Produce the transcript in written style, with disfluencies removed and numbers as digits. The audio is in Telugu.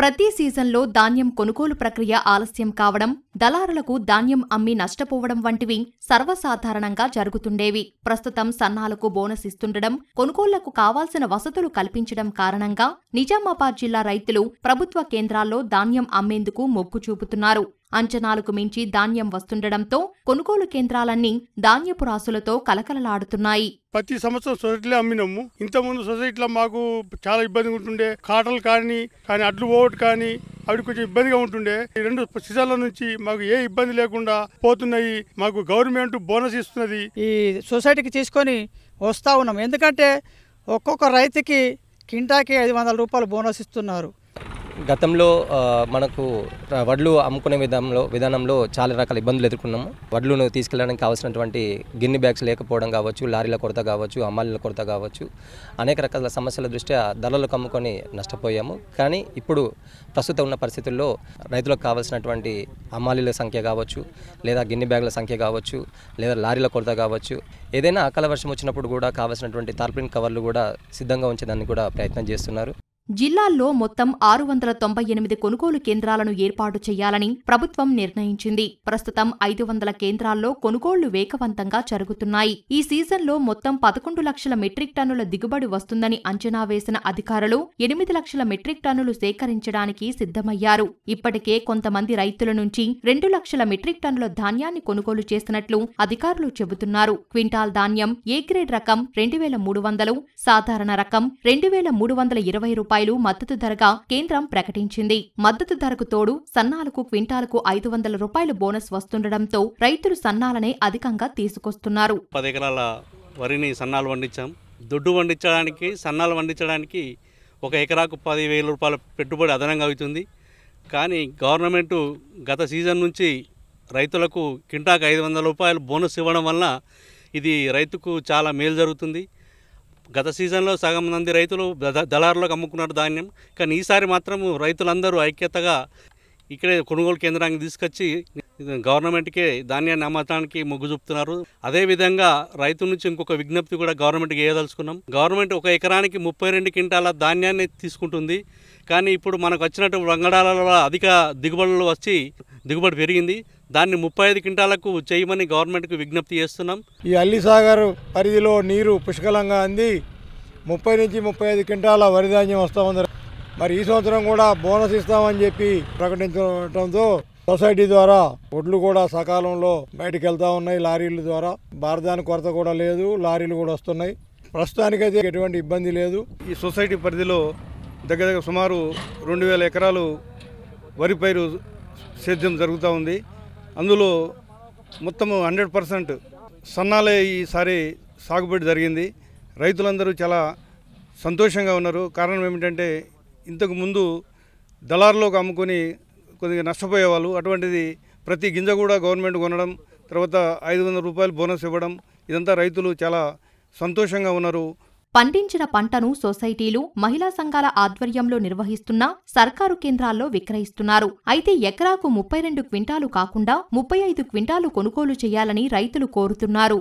ప్రతి సీజన్లో ధాన్యం కొనుగోలు ప్రక్రియ ఆలస్యం కావడం, దళారులకు ధాన్యం అమ్మి నష్టపోవడం వంటివి సర్వసాధారణంగా జరుగుతుండేవి. ప్రస్తుతం సన్నాలకు బోనస్ ఇస్తుండడం, కొనుగోళ్లకు కావాల్సిన వసతులు కల్పించడం కారణంగా నిజామాబాద్ జిల్లా రైతులు ప్రభుత్వ కేంద్రాల్లో ధాన్యం అమ్మేందుకు మొగ్గు చూపుతున్నారు. అంచనాలకు మించి ధాన్యం వస్తుండడంతో కొనుగోలు కేంద్రాలన్నీ ధాన్యపు రాసులతో కలకలలాడుతున్నాయి. ప్రతి సంవత్సరం సొసైటీలో అమ్మినాము. ఇంతకుముందు సొసైటీలో మాకు చాలా ఇబ్బందిగా ఉంటుండే. కాటలు కానీ అడ్లు పోవట్ కానీ అవి కొంచెం ఇబ్బందిగా ఉంటుండే. ఈ 2 సీజన్ల నుంచి మాకు ఏ ఇబ్బంది లేకుండా పోతున్నాయి. మాకు గవర్నమెంట్ బోనస్ ఇస్తున్నది. ఈ సొసైటీకి తీసుకొని వస్తూ ఉన్నాం. ఎందుకంటే ఒక్కొక్క రైతుకి కింటాకి 500 రూపాయలు బోనస్ ఇస్తున్నారు. గతంలో మనకు వడ్లు అమ్ముకునే విధానంలో చాలా రకాల ఇబ్బందులు ఎదుర్కొన్నాము. వడ్లను తీసుకెళ్ళడానికి కావాల్సినటువంటి గిన్ని బ్యాగ్స్ లేకపోవడం కావచ్చు, లారీల కొరత కావచ్చు, హమాలీల కొరత కావచ్చు, అనేక రకాల సమస్యల దృష్ట్యా దళాలకు అమ్ముకొని నష్టపోయాము. కానీ ఇప్పుడు ప్రస్తుతం ఉన్న పరిస్థితుల్లో రైతులకు కావాల్సినటువంటి హమాలీల సంఖ్య కావచ్చు, లేదా గిన్ని బ్యాగుల సంఖ్య కావచ్చు, లేదా లారీల కొరత కావచ్చు, ఏదైనా అకాల వర్షం వచ్చినప్పుడు కూడా కావాల్సినటువంటి టార్పాలిన్ కవర్లు కూడా సిద్ధంగా ఉంచేదానికి కూడా ప్రయత్నం చేస్తున్నారు. జిల్లాల్లో మొత్తం 698 కొనుగోలు కేంద్రాలను ఏర్పాటు చేయాలని ప్రభుత్వం నిర్ణయించింది. ప్రస్తుతం 500 కేంద్రాల్లో కొనుగోళ్లు వేగవంతంగా జరుగుతున్నాయి. ఈ సీజన్లో మొత్తం 11 లక్షల మెట్రిక్ టన్నుల దిగుబడి వస్తుందని అంచనా వేసిన అధికారులు 8 లక్షల మెట్రిక్ టన్నులు సేకరించడానికి సిద్ధమయ్యారు. ఇప్పటికే కొంతమంది రైతుల నుంచి 2 లక్షల మెట్రిక్ టన్నుల ధాన్యాన్ని కొనుగోలు చేసినట్లు అధికారులు చెబుతున్నారు. క్వింటాల్ ధాన్యం ఏ గ్రేడ్ రకం 2300, సాధారణ రకం 2320 రూపాయలు మద్దతు ధరగా కేంద్రం ప్రకటించింది. మద్దతు ధరకు తోడు సన్నాలకు క్వింటాలకు 500 రూపాయలు బోనస్ వస్తుండటంతో రైతులు సన్నాలనే అధికంగా తీసుకొస్తున్నారు. 10 ఎకరాల వరిని సన్నాలు పండించాం. దొడ్డు పండించడానికి, సన్నాలు పండించడానికి 1 ఎకరాకు 10,000 రూపాయల పెట్టుబడి అదనంగా అవుతుంది. కానీ గవర్నమెంట్ గత సీజన్ నుంచి రైతులకు కింటాకు 500 రూపాయలు బోనస్ ఇవ్వడం వల్ల ఇది రైతుకు చాలా మేలు జరుగుతుంది. గత సీజన్లో సగం మంది రైతులు దళారులకు అమ్ముకున్నారు ధాన్యం. కానీ ఈసారి మాత్రము రైతులందరూ ఐక్యతగా ఇక్కడే కొనుగోలు కేంద్రానికి తీసుకొచ్చి గవర్నమెంట్కే ధాన్యాన్ని అమ్మటానికి మొగ్గు చూపుతున్నారు. అదేవిధంగా రైతు నుంచి ఇంకొక విజ్ఞప్తి కూడా గవర్నమెంట్కి వేయదలుచుకున్నాం. గవర్నమెంట్ 1 ఎకరానికి 32 క్వింటాల ధాన్యాన్ని తీసుకుంటుంది. కానీ ఇప్పుడు మనకు వచ్చినటువంటి వంగడాలలో అధిక దిగుబడులు వచ్చి దిగుబడి పెరిగింది. దాన్ని 35 క్వింటాలకు చేయమని గవర్నమెంట్కి విజ్ఞప్తి చేస్తున్నాం. ఈ అల్లిసాగర్ పరిధిలో నీరు పుష్కలంగా అంది 30 నుంచి 35 క్వింటాల వరి ధాన్యం వస్తూ ఉంది. మరి ఈ సంవత్సరం కూడా బోనస్ ఇస్తామని చెప్పి ప్రకటించడంతో సొసైటీ ద్వారా ఒడ్లు కూడా సకాలంలో బయటకు వెళ్తా ఉన్నాయి. లారీల ద్వారా బారదాని కొరత కూడా లేదు, లారీలు కూడా వస్తున్నాయి. ప్రస్తుతానికైతే ఎటువంటి ఇబ్బంది లేదు. ఈ సొసైటీ పరిధిలో దగ్గర సుమారు 2000 ఎకరాలు వరి పైరు సేద్యం జరుగుతూ ఉంది. అందులో మొత్తము 100% సన్నాలే ఈసారి సాగుబడి జరిగింది. రైతులందరూ చాలా సంతోషంగా ఉన్నారు. కారణం ఏమిటంటే ఇంతకు ముందు దళారులోకి అమ్ముకొని కొద్దిగా నష్టపోయేవాళ్ళు. అటువంటిది ప్రతి గింజ కూడా గవర్నమెంట్ కొనడం, తర్వాత 500 రూపాయలు బోనస్ ఇవ్వడం, ఇదంతా రైతులు చాలా సంతోషంగా ఉన్నారు. పండించిన పంటను సొసైటీలు, మహిళా సంఘాల ఆధ్వర్యంలో నిర్వహిస్తున్న సర్కారు కేంద్రాల్లో విక్రయిస్తున్నారు. అయితే ఎకరాకు 32 క్వింటాలు కాకుండా 35 క్వింటాలు కొనుగోలు చేయాలని రైతులు కోరుతున్నారు.